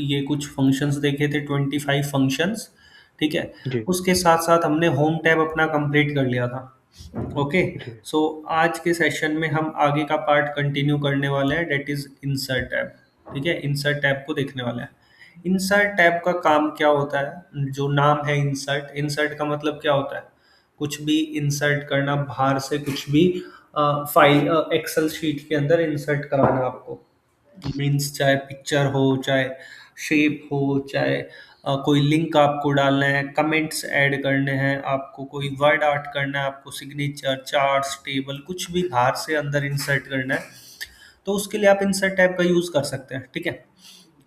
ये कुछ फंक्शंस देखे थे, 25 फंक्शंस, ठीक है। जी, उसके साथ साथ हमने होम टैब अपना कंप्लीट कर लिया था। ओके। जी, सो आज के सेशन में हम आगे का पार्ट कंटिन्यू करने वाले हैं, डेट इज इंसर्ट टैब। ठीक है, इंसर्ट टैब को देखने वाले हैं। इंसर्ट टैब का काम क्या होता है? जो नाम है इंसर्ट, इंसर्ट का मतलब क्या होता है? कुछ भी इंसर्ट करना, बाहर से कुछ भी फाइल एक्सेल शीट के अंदर इंसर्ट कराना आपको। मीन्स चाहे पिक्चर हो, चाहे शेप हो, चाहे कोई लिंक आपको डालना है, कमेंट्स ऐड करने हैं आपको, कोई वर्ड आर्ट करना है आपको, सिग्नेचर, चार्ट्स, टेबल, कुछ भी बाहर से अंदर इंसर्ट करना है, तो उसके लिए आप इंसर्ट टैब का यूज कर सकते हैं। ठीक है।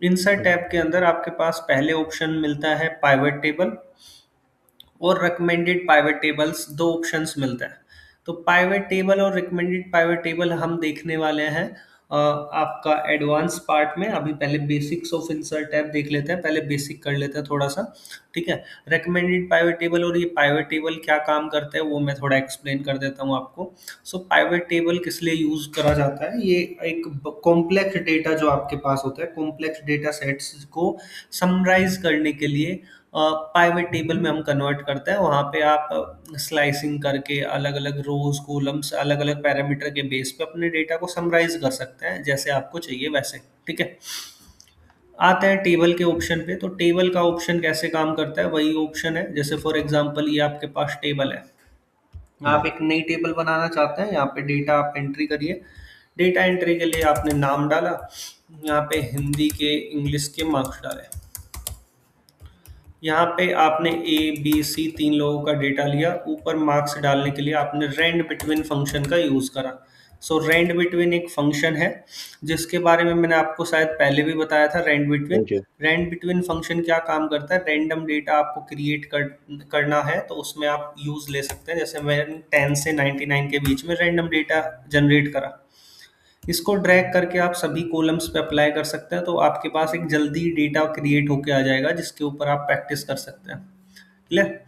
इंसर्ट जी, टैब के अंदर आपके पास पहले ऑप्शन मिलता है पाइवट टेबल, और रिकमेंडेड पाइवट टेबल्स, दो ऑप्शंस मिलते हैं। तो पाइवट टेबल और रिकमेंडेड पाइवट टेबल हम देखने वाले हैं आपका एडवांस पार्ट में। अभी पहले बेसिक्स ऑफ इंसर्ट टैब देख लेते हैं, पहले बेसिक कर लेते हैं थोड़ा सा। ठीक है। रिकमेंडेड पाइवट टेबल और ये पाइवट टेबल क्या काम करते हैं वो मैं थोड़ा एक्सप्लेन कर देता हूँ आपको। सो पाइवट टेबल किस लिए यूज करा जाता है? ये एक कॉम्प्लेक्स डेटा जो आपके पास होता है, कॉम्प्लेक्स डेटा सेट्स को समराइज करने के लिए पाइवेट टेबल में हम कन्वर्ट करते हैं। वहाँ पे आप स्लाइसिंग करके अलग अलग रोज, कॉलम्स, अलग अलग पैरामीटर के बेस पे अपने डेटा को समराइज कर सकते हैं जैसे आपको चाहिए वैसे। ठीक है। आते हैं टेबल के ऑप्शन पे। तो टेबल का ऑप्शन कैसे काम करता है? वही ऑप्शन है, जैसे फॉर एग्जांपल ये आपके पास टेबल है, आप हम्म, एक नई टेबल बनाना चाहते हैं, यहाँ पे डेटा आप एंट्री करिए। डेटा एंट्री के लिए आपने नाम डाला, यहाँ पे हिंदी के, इंग्लिश के मार्क्स डाले। यहाँ पे आपने ए बी सी तीन लोगों का डेटा लिया, ऊपर मार्क्स डालने के लिए आपने रेंड बिटवीन फंक्शन का यूज करा। सो रेंड बिटवीन एक फंक्शन है जिसके बारे में मैंने आपको शायद पहले भी बताया था। रेंड बिटवीन, जी, रेंड बिटवीन फंक्शन क्या काम करता है? रैंडम डेटा आपको करना है तो उसमें आप यूज ले सकते हैं। जैसे मैंने 10 से 99 के बीच में रैंडम डेटा जनरेट करा, इसको ड्रैग करके आप सभी कॉलम्स पे अप्लाई कर सकते हैं, तो आपके पास एक जल्दी डेटा क्रिएट होके आ जाएगा जिसके ऊपर आप प्रैक्टिस कर सकते हैं। क्लियर?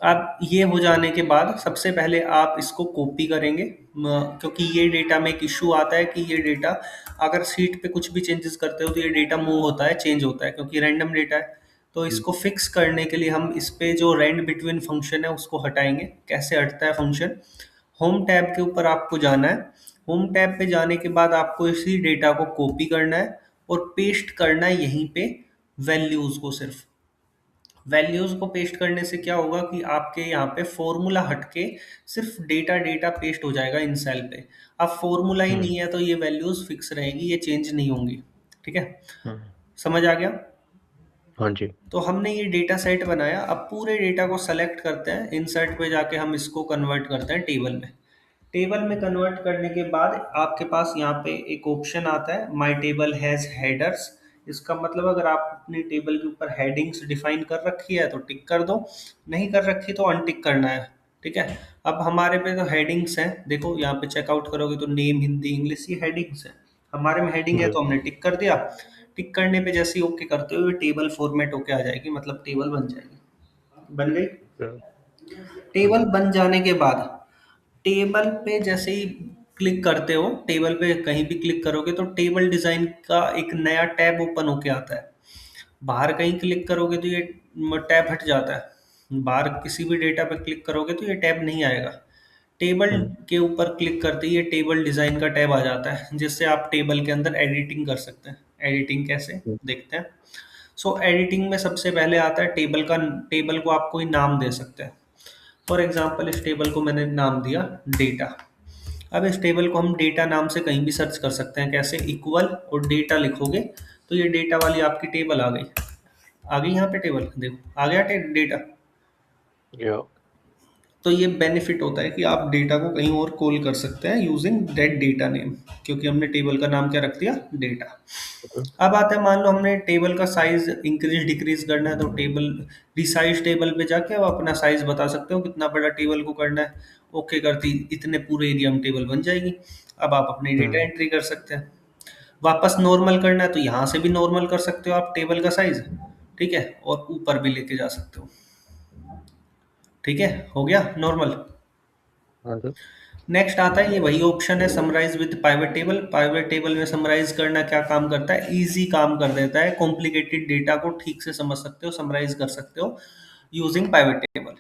अब ये हो जाने के बाद सबसे पहले आप इसको कॉपी करेंगे, क्योंकि ये डेटा में एक इशू आता है कि ये डेटा अगर शीट पे कुछ भी चेंजेस करते हो तो ये डेटा मूव होता है, चेंज होता है, क्योंकि रैंडम डेटा है। तो हम्म, इसको फिक्स करने के लिए हम इस पे जो रेंड बिटवीन फंक्शन है उसको हटाएंगे। कैसे हटता है फंक्शन? होम टैब के ऊपर आपको जाना है। होम टैब पे जाने के बाद आपको इसी डेटा को कॉपी करना है और पेस्ट करना है यहीं पे, वैल्यूज को सिर्फ। वैल्यूज को पेस्ट करने से क्या होगा कि आपके यहाँ पे फॉर्मूला हटके सिर्फ डेटा डेटा पेस्ट हो जाएगा इन सेल पे। अब फॉर्मूला ही हम्म, नहीं है तो ये वैल्यूज फिक्स रहेगी, ये चेंज नहीं होंगी। ठीक है। हम्म, समझ आ गया? हाँ जी, तो हमने ये डेटा सेट बनाया, अब पूरे डेटा को सेलेक्ट करते हैं, इंसर्ट पे जाके हम इसको कन्वर्ट करते हैं टेबल में। टेबल में कन्वर्ट करने के बाद आपके पास यहाँ पे एक ऑप्शन आता है, माय टेबल हैज हेडर्स। इसका मतलब अगर आप अपनी टेबल के ऊपर हेडिंग्स डिफाइन कर रखी है तो टिक कर दो, नहीं कर रखी तो अनटिक करना है। ठीक है। अब हमारे पे तो हेडिंग्स हैं, देखो यहाँ पे चेकआउट करोगे तो नेम, हिंदी, इंग्लिश, ये हेडिंग्स है। हमारे में हेडिंग है हम्म, तो हमने टिक कर दिया। टिक करने पे जैसे ही ओके करते हुए टेबल फॉर्मेट होके आ जाएगी, मतलब टेबल बन जाएगी। बन गई। हाँ टेबल जी, बन जाने के बाद टेबल पे जैसे ही क्लिक करते हो, टेबल पे कहीं भी क्लिक करोगे तो टेबल डिजाइन का एक नया टैब ओपन होके आता है। बाहर कहीं क्लिक करोगे तो ये टैब हट जाता है, बाहर किसी भी डेटा पे क्लिक करोगे तो ये टैब नहीं आएगा। टेबल हम्म, के ऊपर क्लिक करते ही ये टेबल डिजाइन का टैब आ जाता है, जिससे आप टेबल के अंदर एडिटिंग कर सकते हैं। एडिटिंग कैसे, हम्म, देखते हैं। सो एडिटिंग में सबसे पहले आता है टेबल का, टेबल को आप कोई नाम दे सकते हैं। फॉर एग्जाम्पल इस टेबल को मैंने नाम दिया डेटा। अब इस टेबल को हम डेटा नाम से कहीं भी सर्च कर सकते हैं। कैसे? इक्वल और डेटा लिखोगे तो ये डेटा वाली आपकी टेबल आ गई। आ गई यहाँ पे टेबल, देखो आ गया डेटा। या, तो ये बेनिफिट होता है कि आप डेटा को कहीं और कॉल कर सकते हैं यूजिंग दैट डेटा नेम, क्योंकि हमने टेबल का नाम क्या रख दिया? डेटा। हम्म, अब आता है, मान लो हमने टेबल का साइज इंक्रीज डिक्रीज करना है, तो टेबल रिसाइज टेबल पे जाके आप अपना साइज बता सकते हो कितना बड़ा टेबल को करना है। ओके करती इतने पूरे एरिया में टेबल बन जाएगी। अब आप अपनी डेटा हम्म, एंट्री कर सकते हैं। वापस नॉर्मल करना है तो यहाँ से भी नॉर्मल कर सकते हो आप टेबल का साइज। ठीक है, और ऊपर भी लेके जा सकते हो। ठीक है, हो गया नॉर्मल। हाँ सर, नेक्स्ट आता है, ये वही ऑप्शन है summarise with pivot table. Pivot table में समराइज करना क्या काम करता है, इजी काम कर देता है, कॉम्प्लिकेटेड डेटा को ठीक से समझ सकते हो, समराइज कर सकते हो यूजिंग पाइवट टेबल।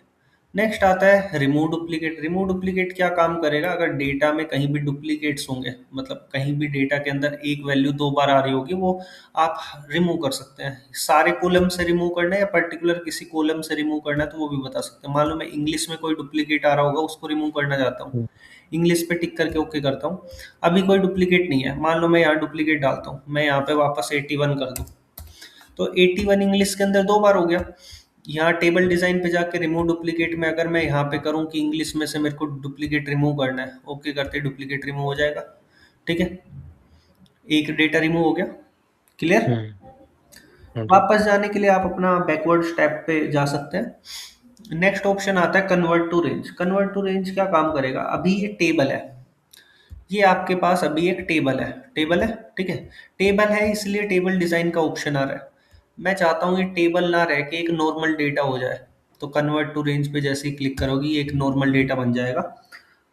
नेक्स्ट आता है रिमूव डुप्लीकेट। रिमूव डुप्लीकेट क्या काम करेगा, अगर डेटा में कहीं भी डुप्लीकेट्स होंगे, मतलब कहीं भी डेटा के अंदर एक वैल्यू दो बार आ रही होगी, वो आप रिमूव कर सकते हैं। सारे कॉलम से रिमूव करना है या पर्टिकुलर किसी कॉलम से रिमूव करना है तो वो भी बता सकते हैं। मान लो मैं इंग्लिश में कोई डुप्लीकेट आ रहा होगा, उसको रिमूव करना चाहता हूँ, हम्म, इंग्लिश पे टिक करके ओके करता हूँ। अभी कोई डुप्लीकेट नहीं है, मान लो मैं यहाँ डुप्लीकेट डालता हूँ, मैं यहाँ पे वापस 81 कर दूँ, तो 81 इंग्लिश के अंदर दो बार हो गया। यहाँ टेबल डिजाइन पे जाके रिमूव डुप्लीकेट में अगर मैं यहाँ पे करूँ कि इंग्लिश में से मेरे को डुप्लीकेट रिमूव करना है, ओके करते डुप्लीकेट रिमूव हो जाएगा। ठीक है, एक डेटा रिमूव हो गया। क्लियर। हम्म, हाँ जी। वापस जाने के लिए आप अपना बैकवर्ड स्टेप पे जा सकते हैं। नेक्स्ट ऑप्शन आता है convert to range. Convert to range क्या काम करेगा, अभी ये टेबल है, ये आपके पास अभी एक टेबल है, टेबल है, ठीक है, टेबल है इसलिए टेबल डिजाइन का ऑप्शन आ रहा है। मैं चाहता हूँ ये टेबल ना रह के एक नॉर्मल डेटा हो जाए, तो कन्वर्ट टू रेंज पे जैसे ही क्लिक करोगी ये एक नॉर्मल डेटा बन जाएगा।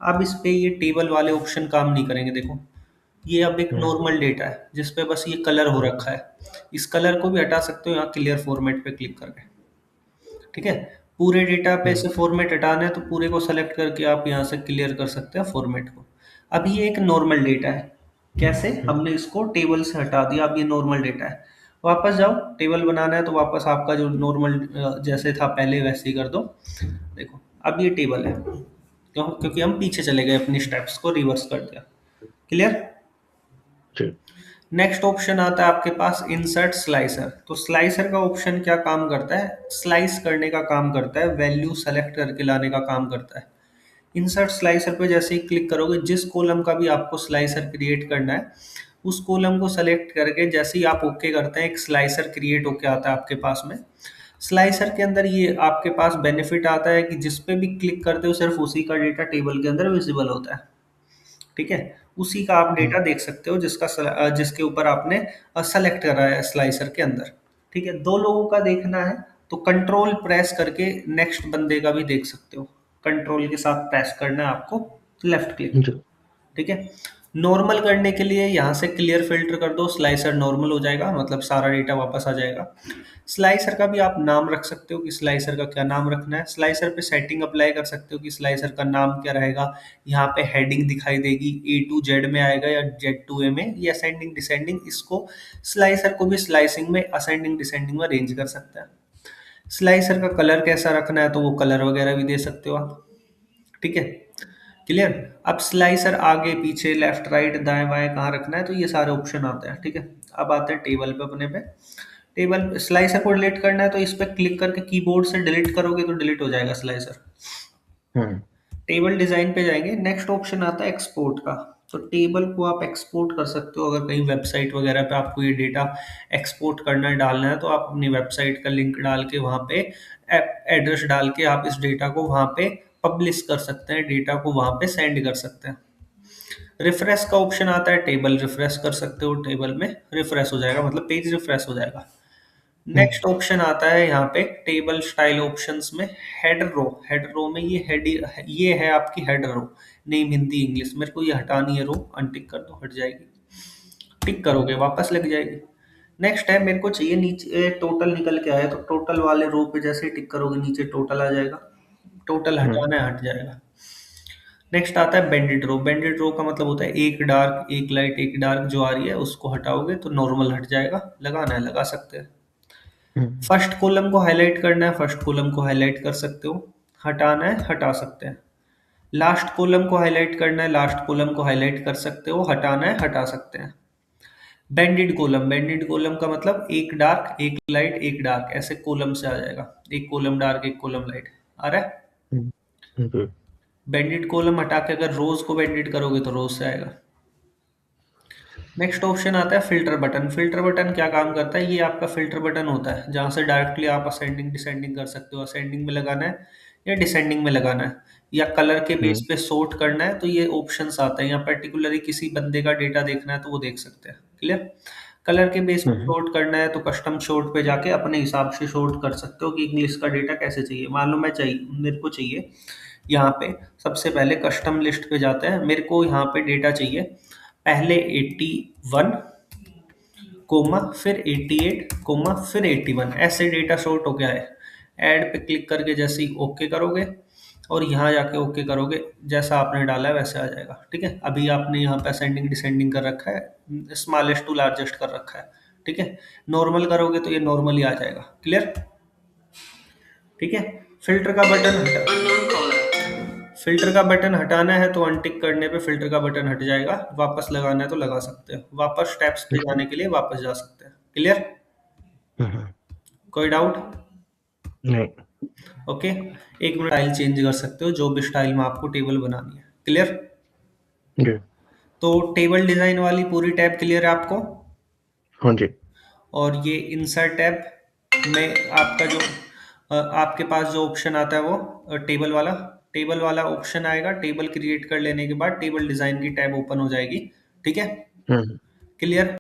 अब इस पे ये टेबल वाले ऑप्शन काम नहीं करेंगे, देखो ये अब एक हम्म, नॉर्मल डेटा है जिस पे बस ये कलर हो हम्म, रखा है। इस कलर को भी हटा सकते हो यहाँ क्लियर फॉर्मेट पे क्लिक करके। ठीक है, पूरे डेटा पे हम्म, से फॉर्मेट हटाना है तो पूरे को सेलेक्ट करके आप यहाँ से क्लियर कर सकते हैं फॉर्मेट को। अब ये एक नॉर्मल डेटा है, कैसे, हम्म, हमने इसको टेबल से हटा दिया, अब ये नॉर्मल डेटा है। वापस जाओ, टेबल बनाना है तो वापस आपका जो नॉर्मल जैसे था पहले वैसे ही कर दो। देखो अब ये टेबल है, क्यों, क्योंकि हम पीछे चले गए, अपनी स्टेप्स को रिवर्स कर दिया। क्लियर। जी। नेक्स्ट ऑप्शन आता है आपके पास इंसर्ट स्लाइसर। तो स्लाइसर का ऑप्शन क्या काम करता है, स्लाइस करने का काम करता है, वैल्यू सेलेक्ट करके लाने का काम करता है। इंसर्ट स्लाइसर पे जैसे ही क्लिक करोगे, जिस कॉलम का भी आपको स्लाइसर क्रिएट करना है उस कॉलम को सेलेक्ट करके जैसे ही आप ओके करते हैं एक स्लाइसर क्रिएट होके आता है आपके पास में। स्लाइसर के अंदर ये आपके पास बेनिफिट आता है कि जिस पे भी क्लिक करते हो सिर्फ उसी का डेटा टेबल के अंदर विजिबल होता है। ठीक है, उसी का आप हम्म, डेटा देख सकते हो जिसके ऊपर आपने सेलेक्ट करा है स्लाइसर के अंदर। ठीक है, दो लोगों का देखना है तो कंट्रोल प्रेस करके नेक्स्ट बंदे का भी देख सकते हो। कंट्रोल के साथ प्रेस करना है आपको, लेफ्ट क्लिक। जी। ठीक है, नॉर्मल करने के लिए यहाँ से क्लियर फिल्टर कर दो, स्लाइसर नॉर्मल हो जाएगा, मतलब सारा डेटा वापस आ जाएगा। स्लाइसर का भी आप नाम रख सकते हो कि स्लाइसर का क्या नाम रखना है। स्लाइसर पे सेटिंग अप्लाई कर सकते हो कि स्लाइसर का नाम क्या रहेगा। यहाँ पे हेडिंग दिखाई देगी, ए टू जेड में आएगा या जेड टू ए में, या असेंडिंग डिसेंडिंग, इसको स्लाइसर को भी स्लाइसिंग में असेंडिंग डिसेंडिंग में रेंज कर सकते हैं। स्लाइसर का कलर कैसा रखना है तो वो कलर वगैरह भी दे सकते हो आप। ठीक है, क्लियर। अब स्लाइसर आगे पीछे लेफ्ट राइट दाएं बाएं कहाँ रखना है तो ये सारे ऑप्शन आते हैं। ठीक है, अब आते हैं टेबल पे, अपने पे टेबल स्लाइसर को डिलीट करना है तो इस पे क्लिक करके कीबोर्ड से डिलीट करोगे तो डिलीट हो जाएगा स्लाइसर। हम्म, टेबल डिजाइन पे जाएंगे, नेक्स्ट ऑप्शन आता है एक्सपोर्ट का। तो टेबल को आप एक्सपोर्ट कर सकते हो, अगर कहीं वेबसाइट वगैरह पे आपको ये डेटा एक्सपोर्ट करना है, डालना है, तो आप अपनी वेबसाइट का लिंक डाल के वहाँ पे एड्रेस डाल के आप इस डेटा को वहाँ पे पब्लिश कर सकते हैं, डेटा को वहाँ पे सेंड कर सकते हैं। रिफ्रेश का ऑप्शन आता है, टेबल रिफ्रेश कर सकते हो, टेबल में रिफ्रेश हो जाएगा, मतलब पेज रिफ्रेश हो जाएगा। हम्म, नेक्स्ट ऑप्शन आता है यहाँ पे टेबल स्टाइल ऑप्शंस में हेड रो। हेड रो में ये है आपकी हेड रो, नेम हिंदी इंग्लिश, मेरे को ये हटानी है रो, अनटिक कर दो हट जाएगी, टिक करोगे वापस लग जाएगी। नेक्स्ट है, मेरे को चाहिए नीचे टोटल निकल के आया, तो टोटल वाले रो पे जैसे ही टिक करोगे नीचे टोटल आ जाएगा, टोटल हम्म, हटाना है हट जाएगा। नेक्स्ट आता है बेंडेड रो। बेंडेड रो का मतलब होता है एक डार्क एक लाइट एक डार्क जो आ रही है उसको हटाओगे तो नॉर्मल हट जाएगा, लगाना है लगा सकते हैं। हम्म, फर्स्ट कॉलम को हाईलाइट करना है, फर्स्ट कॉलम को हाईलाइट कर सकते हो, हटाना है हटा सकते हैं। लास्ट कॉलम को हाईलाइट करना है, लास्ट कॉलम को हाईलाइट कर सकते हो, हटाना है हटा सकते हैं। बेंडेड कॉलम, बेंडेड कॉलम का मतलब एक डार्क एक लाइट एक डार्क ऐसे कॉलम से आ जाएगा, एक कॉलम डार्क एक कॉलम लाइट आ रहा है। हम्म, जी। बेंडेड कॉलम हटा के अगर रोज को बेंडेड करोगे तो रोज से आएगा। नेक्स्ट ऑप्शन आता है फिल्टर बटन। फिल्टर बटन क्या काम करता है, ये आपका फिल्टर बटन होता है जहां से डायरेक्टली आप असेंडिंग डिसेंडिंग कर सकते हो, असेंडिंग में लगाना है या डिसेंडिंग में लगाना है, या कलर के बेस हम्म, पे सॉर्ट करना है, तो ये ऑप्शंस आते हैं। या पर्टिकुलरली किसी बंदे का डेटा देखना है तो वो देख सकते हैं। क्लियर। कलर के बेस पे हम्म, सॉर्ट करना है तो कस्टम सॉर्ट पे जाके अपने हिसाब से सॉर्ट कर सकते हो कि इंग्लिश का डेटा कैसे चाहिए। मान लो मैं चाहिए, मेरे को चाहिए यहाँ पे सबसे पहले कस्टम लिस्ट पे जाते हैं। मेरे को यहाँ पे डेटा चाहिए, पहले 81 कोमा फिर 88 कोमा फिर 81, ऐसे डेटा सॉर्ट हो गया है। ऐड पे क्लिक करके जैसे ही ओके करोगे और यहाँ जाके ओके करोगे, जैसा आपने डाला है वैसे आ जाएगा। ठीक है, अभी आपने यहाँ पे असेंडिंग डिसेंडिंग कर रखा है, स्मॉलेस्ट टू लार्जेस्ट कर रखा है। ठीक है, नॉर्मल करोगे तो ये नॉर्मल ही आ जाएगा। क्लियर? ठीक है, फिल्टर का बटन फिल्टर का बटन हटाना है तो अनटिक करने पे फिल्टर का बटन हट जाएगा, वापस लगाना है तो लगा सकते हो, वापस स्टेप्स पे Okay. जाने के लिए वापस जा सकते हैं। क्लियर? Mhm. कोई डाउट? नहीं। ओके, एक मिनट, स्टाइल चेंज कर सकते हो जो भी स्टाइल में आपको टेबल बनानी है। क्लियर? जी। तो टेबल डिजाइन वाली पूरी टैब क्लियर है आपको? हाँ जी। और ये इंसर्ट टैब में आपका जो आपके पास जो ऑप्शन आता है वो टेबल वाला ऑप्शन आएगा। टेबल क्रिएट कर लेने के बाद टेबल डिजाइन की टैब ओपन हो जाएगी। ठीक है, हम्म। क्लियर?